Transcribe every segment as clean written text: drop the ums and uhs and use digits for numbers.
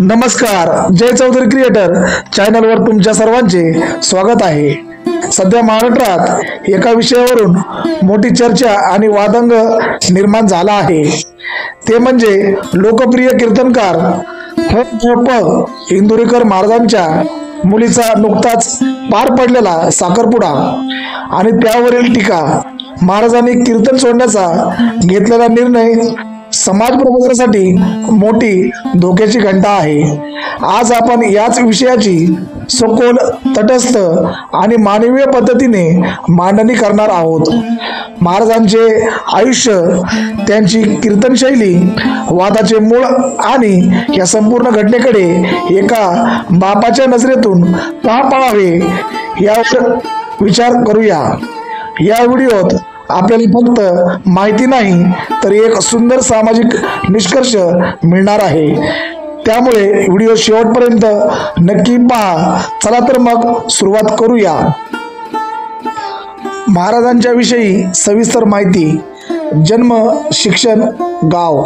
नमस्कार, जय चौधरी क्रिएटर चॅनलवर तुमच्या सर्वांचे स्वागत आहे। सध्या महाराष्ट्रात एका विषयावरून मोठी चर्चा आणि वादंग निर्माण झाला आहे, ते म्हणजे लोकप्रिय कीर्तनकार इंदुरीकर महाराजांच्या मुलीचा नुकताच पार पडलेला साखरपुडा आणि त्यावरील टीका। महाराजांनी कीर्तन सोडण्याचा घेतलेला निर्णय समाज प्रबोधनासाठी मोठी धोक्याची घंटा आहे। आज आपण याच विषयाची सखोल, तटस्थ आणि मानवीय पद्धतीने मांडणी करणार आहोत। महाराजांचे आयुष्य, त्यांची कीर्तन शैली, वादाचे मूळ आणि या संपूर्ण घटनेकडे एका बापाच्या नजरेतून का पाहावे यावर विचार करूया। या व्हिडिओत आपल्याला फक्त माहिती नाही तर एक सुंदर सामाजिक निष्कर्ष मिळणार आहे, त्यामुळे व्हिडिओ शेवटपर्यंत नक्की पहा। चला तर मग सुरुवात करूया। महाराजांच्या विषयी सविस्तर माहिती। जन्म, शिक्षण, गाव।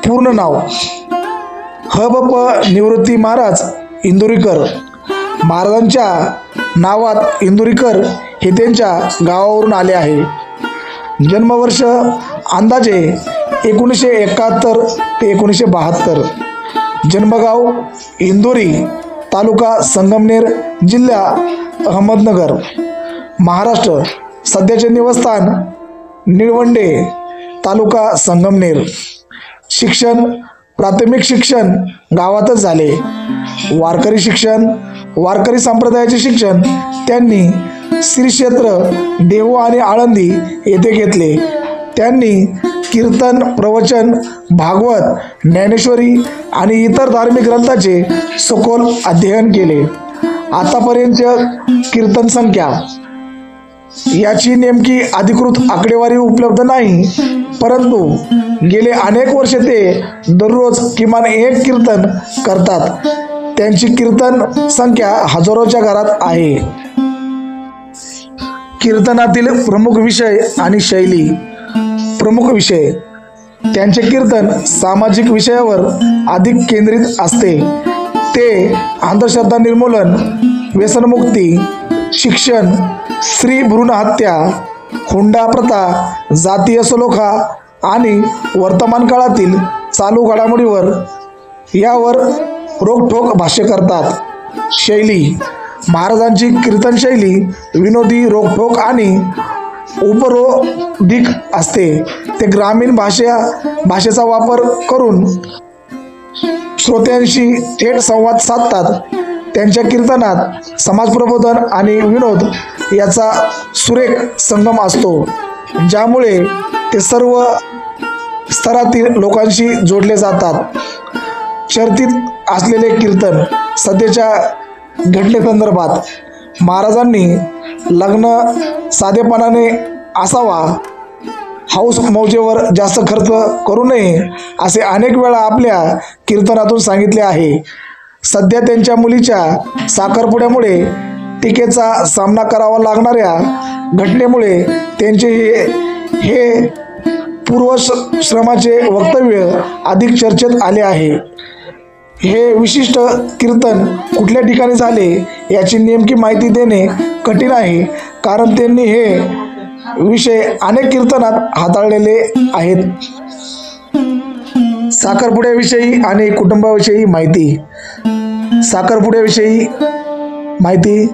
पूर्ण नाव ह.ब.प. निवृत्ती महाराज इंदुरीकर। महाराजांच्या नावात इंदुरीकर हे त्यांच्या गावावरून आले आहे। जन्मवर्ष अंदाजे 1971 ते 1972। जन्मगाव इंदोरी, तालुका संगमनेर, जिल्हा अहमदनगर, महाराष्ट्र। सध्याचे निवासस्थान निळवंडे, तालुका संगमनेर। शिक्षण, प्राथमिक शिक्षण गावातच झाले। वारकरी शिक्षण, वारकरी संप्रदायाचे शिक्षण त्यांनी श्री क्षेत्र देहू आणि आळंदी येथे घेतले। त्यांनी कीर्तन, प्रवचन, भागवत, ज्ञानेश्वरी आणि इतर धार्मिक ग्रंथाचे सखोल अध्ययन केले। आतापर्यंत कीर्तन संख्या याची नेमकी अधिकृत आकडेवारी उपलब्ध नाही, परंतु गेले अनेक वर्षे ते दररोज किमान एक कीर्तन करतात। त्यांची कीर्तन संख्या हजारोच्या घरात आहे। कीर्तनातील प्रमुख विषय आणि शैली। प्रमुख विषय, त्यांचे कीर्तन सामाजिक विषयावर अधिक केंद्रित असते। ते अंधश्रद्धा निर्मूलन, व्यसनमुक्ती, शिक्षण, स्त्री भ्रूण हत्या, हुंडा प्रथा, जातीय सलोखा आणि वर्तमान काळातील चालू घडामोडीवर यावर रोखठोक भाष्य करतात। शैली, महाराजांची कीर्तन शैली विनोदी, रोखठोक आणि उपरोधिक असते। ते ग्रामीण भाषेचा वापर करून श्रोत्यांशी थेट संवाद साधतात। त्यांच्या कीर्तनात समाज प्रबोधन आणि विनोद याचा सुरेख संगम असतो, ज्यामुळे ते सर्व स्तरातील लोकांशी जोडले जातात। चर्चित असलेले कीर्तन। सध्याच्या घटनेसंदर्भात महाराजांनी लग्न साधेपणाने असावा, हाऊस मौजेवर जास्त खर्च करू नये असे अनेक वेळा आपल्या कीर्तनातून सांगितले आहे। सध्या त्यांच्या मुलीच्या साखरपुड्यामुळे टीकेचा सामना करावा लागणाऱ्या घटनेमुळे त्यांचे हे पूर्वश्रमाचे वक्तव्य अधिक चर्चेत आले आहे। हे विशिष्ट कीर्तन कुठल्या ठिकाणी झाले याची नेमकी माहिती देणे कठीण आहे, कारण त्यांनी हे विषय अनेक कीर्तनात हाताळलेले आहेत। साखरपुड्याविषयी आणि कुटुंबाविषयी माहिती। साखरपुड्याविषयी माहिती।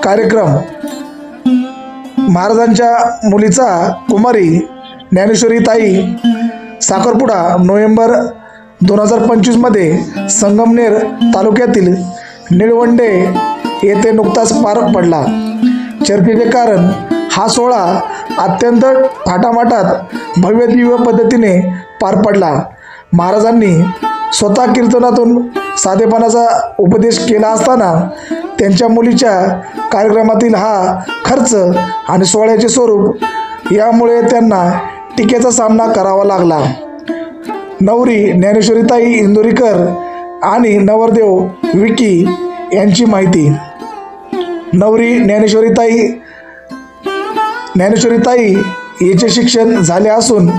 कार्यक्रम, महाराजांच्या मुलीचा कुमारी ज्ञानेश्वरी ताई साखरपुडा नोव्हेंबर 2025 मध्ये संगमनेर तालुक्यातील निळवंडे येथे नुकताच पार पडला। चर्चेचे कारण, हा सोहळा अत्यंत थाटामाटात भव्य दिव्य पद्धतीने पार पडला। महाराजांनी स्वतः कीर्तनातून साधेपणाचा उपदेश केला असताना त्यांच्या मुलीच्या कार्यक्रमातील हा खर्च आणि सोहळ्याचे स्वरूप यामुळे त्यांना टीकेचा सामना करावा लागला। नवरी ज्ञानेश्वरीताई इंदुरीकर आणि नवरदेव विकी यांची माहिती। नवरी ज्ञानेश्वरीताई याचे शिक्षण झाले असून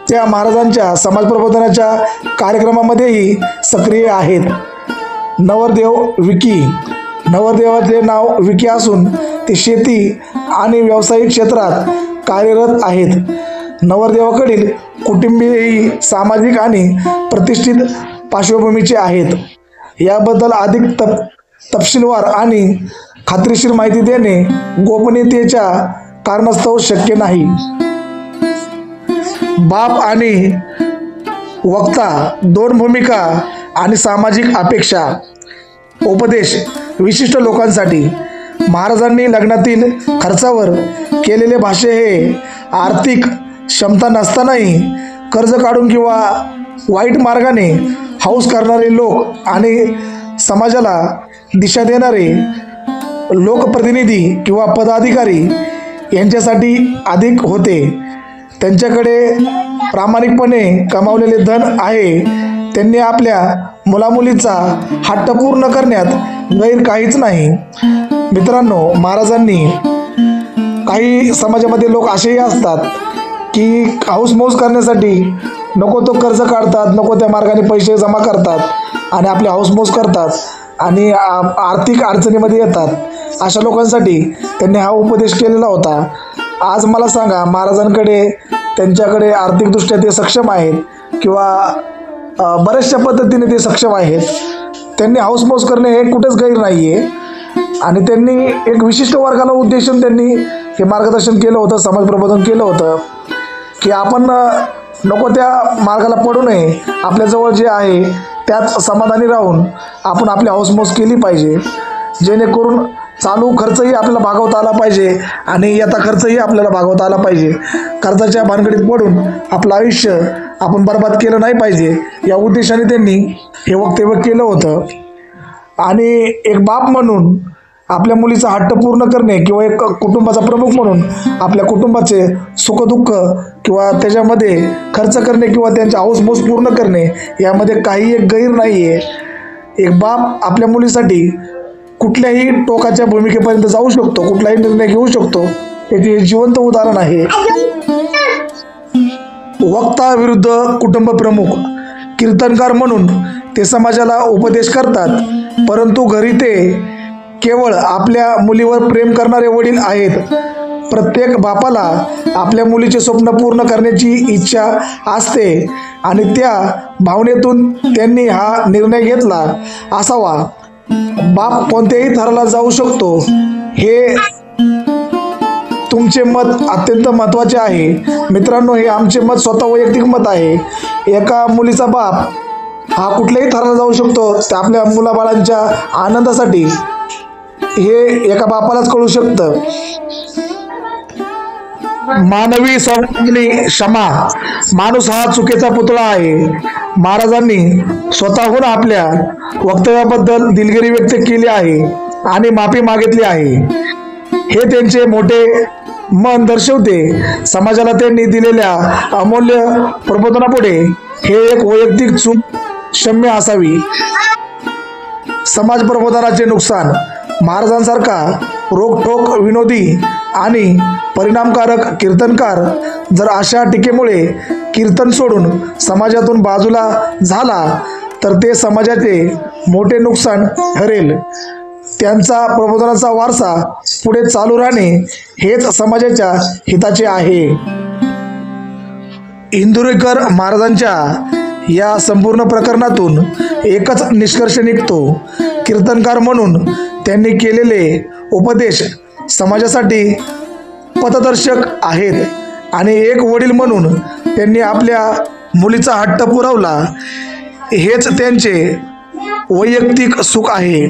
त्या महाराजांच्या समाज प्रबोधनाच्या कार्यक्रमामध्येही सक्रिय आहेत. नवरदेव विकी. नवरदेवाचे नाव विकी असून ते शेती आणि व्यावसायिक क्षेत्रात कार्यरत आहेत. नवरदेवाकडील कुटुंबीयही सामाजिक आणि प्रतिष्ठित पार्श्वभूमीचे आहेत. याबद्दल अधिक तपशीलवार आणि खात्रीशीर माहिती देणे गोपनीयतेच्या कारणास्तव शक्य नाही. बाप आणि वक्ता, दोन भूमिका आणि सामाजिक अपेक्षा. उपदेश विशिष्ट लोकांसाठी. महाराजांनी लग्नातील खर्चावर केलेले भाष्य हे आर्थिक क्षमता नसतानाही कर्ज काढून किंवा वाईट मार्गाने हौस करणारे लोक आणि समाजाला दिशा देणारे लोकप्रतिनिधी किंवा पदाधिकारी यांच्यासाठी अधिक होते. त्यांच्याकडे प्रामाणिकपणे कमावलेले धन आहे. त्यांनी आपल्या मुलामुलीचा हट्ट पूर्ण करण्यात गैर काहीच नाही. मित्रांनो, महाराजांनी काही समाजामध्ये लोक असेही असतात की हौसमौस करण्यासाठी नको तो कर्ज काढतात, नको त्या मार्गाने पैसे जमा करतात आणि आपले हौसमौस करतात आणि आर्थिक अडचणीमध्ये येतात. अशा लोकांसाठी त्यांनी हा उपदेश केलेला होता. आज मला सांगा, महाराजांकडे त्यांच्याकडे आर्थिकदृष्ट्या ते सक्षम आहेत किंवा बऱ्याचशा पद्धतीने ते सक्षम आहेत. त्यांनी हौसमौस करणे हे कुठेच गैर नाही आहे आणि त्यांनी एक विशिष्ट वर्गाला उद्देशून त्यांनी हे मार्गदर्शन केलं होतं, समाज प्रबोधन केलं होतं की आपण नको त्या मार्गाला पडू नये. आपल्याजवळ जे आहे त्यात समाधानी राहून आपण आपली हौसमौस केली पाहिजे, जेणेकरून चालू खर्चही आपल्याला भागवता आला पाहिजे आणि येता खर्चही आपल्याला भागवता आला पाहिजे. कर्जाच्या भानगडीत पडून आपलं आयुष्य आपण बर्बाद केलं नाही पाहिजे, या उद्देशाने त्यांनी हे वक्तव्य केलं होतं. आणि एक बाप म्हणून आपल्या मुलीचा हट्ट पूर्ण करणे किंवा एक कुटुंबाचा प्रमुख म्हणून आपल्या कुटुंबाचे सुखदुःख किंवा त्याच्यामध्ये खर्च करणे किंवा त्यांच्या हौसमौस पूर्ण करणे यामध्ये काही एक गैर नाही आहे. एक बाप आपल्या मुलीसाठी कुठल्याही टोकाच्या भूमिकेपर्यंत जाऊ शकतो, कुठलाही निर्णय घेऊ शकतो. याचे जिवंत उदाहरण आहे. वक्ता विरुद्ध कुटुंब प्रमुख. कीर्तनकार म्हणून ते समाजाला उपदेश करतात, परंतु घरी ते केवळ आपल्या मुलीवर प्रेम करणारे वडील आहेत. प्रत्येक बापाला आपल्या मुलीचे स्वप्न पूर्ण करण्याची इच्छा असते आणि त्या भावनेतून त्यांनी हा निर्णय घेतला असावा. बाप कोणत्याही थराला जाऊ शकतो, हे तुमचे मत अत्यंत महत्त्वाचे आहे. मित्रांनो, हे आमचे मत स्वतः वैयक्तिक मत आहे. एका मुलीचा बाप हा कुठल्याही थराला जाऊ शकतो. त्या आपल्या मुलाबाळांच्या आनंदासाठी हे एका बापालाच कळू शकतं. मानवी स्वभावातली क्षमा. माणूस हा चुकीचा पुतळा आहे. महाराजांनी स्वतःहून आपल्या वक्तव्याबद्दल दिलगिरी व्यक्त केली आहे आणि माफी मागितली आहे. हे त्यांचे मोठे मन दर्शवते. समाजाला त्यांनी दिलेल्या अमूल्य प्रबोधनापुढे हे एक वैयक्तिक चूक क्षम्य असावी. समाज प्रबोधनाचे नुकसान. महाराजांसारखा रोखठोक, विनोदी आणि परिणामकारक कीर्तनकार जर अशा टीकेमुळे कीर्तन सोडून समाजातून बाजूला झाला तर ते समाजाचे मोठे नुकसान ठरेल. त्यांचा प्रबोधनाचा वारसा पुढे चालू राहणे हेच समाजाच्या हिताचे आहे. इंदुरीकर महाराजांच्या या संपूर्ण प्रकरणातून एकच निष्कर्ष निघतो. कीर्तनकार म्हणून त्यांनी केलेले उपदेश समाजासाठी पथदर्शक आहेत आणि एक वडील म्हणून त्यांनी आपल्या मुलीचा हट्ट पुरवला. हेच त्यांचे वैयक्तिक सुख आहे.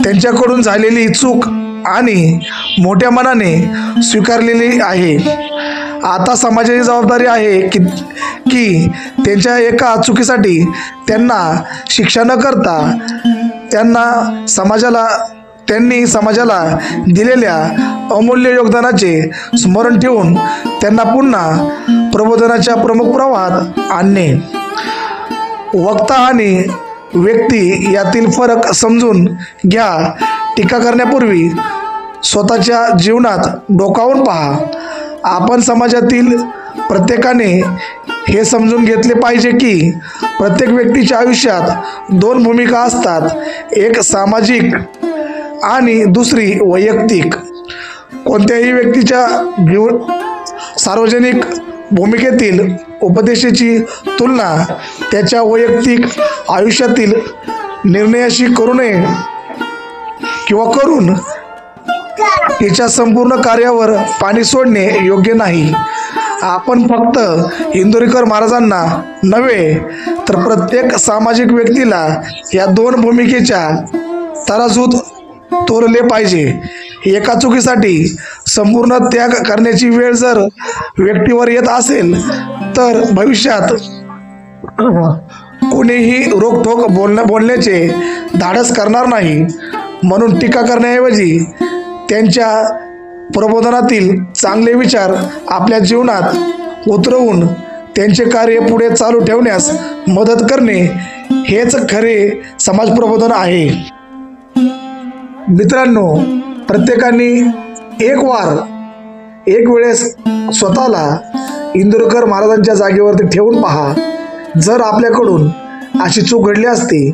त्यांच्याकडून झालेली चूक आणि मोठ्या मनाने स्वीकारलेली आहे. आता समाजाची जबाबदारी आहे की त्यांच्या एका चुकीसाठी त्यांना शिक्षा न करता त्यांनी समाजाला दिलेल्या अमूल्य योगदानाचे स्मरण ठेवून त्यांना पुन्हा प्रबोधनाच्या प्रमुख प्रवाहात आणणे. वक्ता आणि व्यक्ती यातील फरक समजून घ्या. टीका करण्यापूर्वी स्वतःच्या जीवनात डोकावून पहा. आपण समाजातील प्रत्येकाने हे समजून घेतले पाहिजे की प्रत्येक व्यक्तीच्या आयुष्यात दोन भूमिका असतात, एक सामाजिक आणि दुसरी वैयक्तिक. कोणत्याही व्यक्तीच्या सार्वजनिक भूमिकेतील उपदेशाची तुलना त्याच्या वैयक्तिक आयुष्यातील निर्णयाशी करू नये किंवा करून तिच्या संपूर्ण कार्यावर पाणी सोडणे योग्य नाही. आपण फक्त इंदोरीकर महाराजांना नव्हे तर प्रत्येक सामाजिक व्यक्तीला या दोन भूमिकेच्या तराजूत तोलले पाहिजे. एका चुकीसाठी संपूर्ण त्याग करण्याची वेळ जर व्यक्तीवर येत असेल तर भविष्यात कोणीही रोखठोक बोलण्याचे धाडस करणार नाही. म्हणून टीका करण्याऐवजी त्यांच्या प्रबोधनातील चांगले विचार आपल्या जीवनात उतरवून त्यांचे कार्य पुढे चालू ठेवण्यास मदत करणे हेच खरे समाज प्रबोधन आहे. मित्रांनो, प्रत्येकाने एक वेळेस स्वतःला इंदोरीकर महाराजांच्या जागेवरती ठेवून पहा. जर आपल्याकडून अशी चूक घडली असती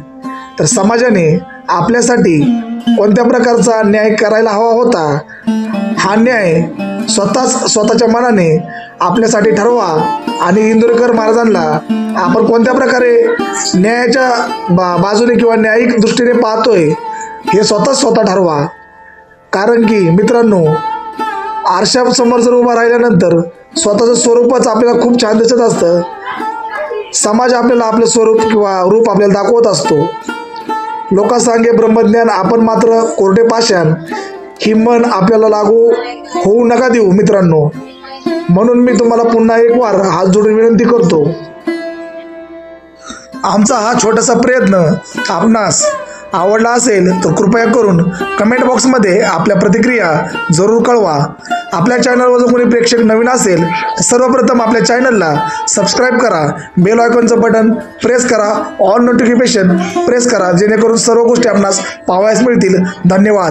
तर समाजाने आपल्यासाठी कोणत्या प्रकारचा न्याय करायला हवा होता, हा न्याय स्वतःच्या मनाने आपल्यासाठी ठरवा आणि इंदोरीकर महाराजांना आपण कोणत्या प्रकारे न्यायाच्या बाजूने किंवा न्यायिक दृष्टीने पाहतोय हे स्वतः ठरवा. कारण की मित्रांनो, आरशासमोर जर उभा राहिल्यानंतर स्वतःचं स्वरूपच आपल्याला खूप छान दिसत असतं. समाज आपल्याला आपलं स्वरूप किंवा रूप आपल्याला दाखवत असतो. लोकांसांगे ब्रह्मज्ञान, आपण मात्र कोरडे पाषाण, ही मन आपल्याला लागू होऊ नका देऊ मित्रांनो. म्हणून मी तुम्हाला पुन्हा एक वार हात जोडून विनंती करतो, आमचा हा छोटासा प्रयत्न आपणास आवडला असेल तर कृपया करून कमेंट बॉक्समध्ये आपल्या प्रतिक्रिया जरूर कळवा. आपल्या चॅनलवर जर कोणी प्रेक्षक नवीन असेल तर सर्वप्रथम आपल्या चॅनलला सबस्क्राईब करा, बेल आयकॉनचं बटन प्रेस करा, ऑल नोटिफिकेशन प्रेस करा, जेणेकरून सर्व गोष्टी आपणास पाहावयास मिळतील. धन्यवाद.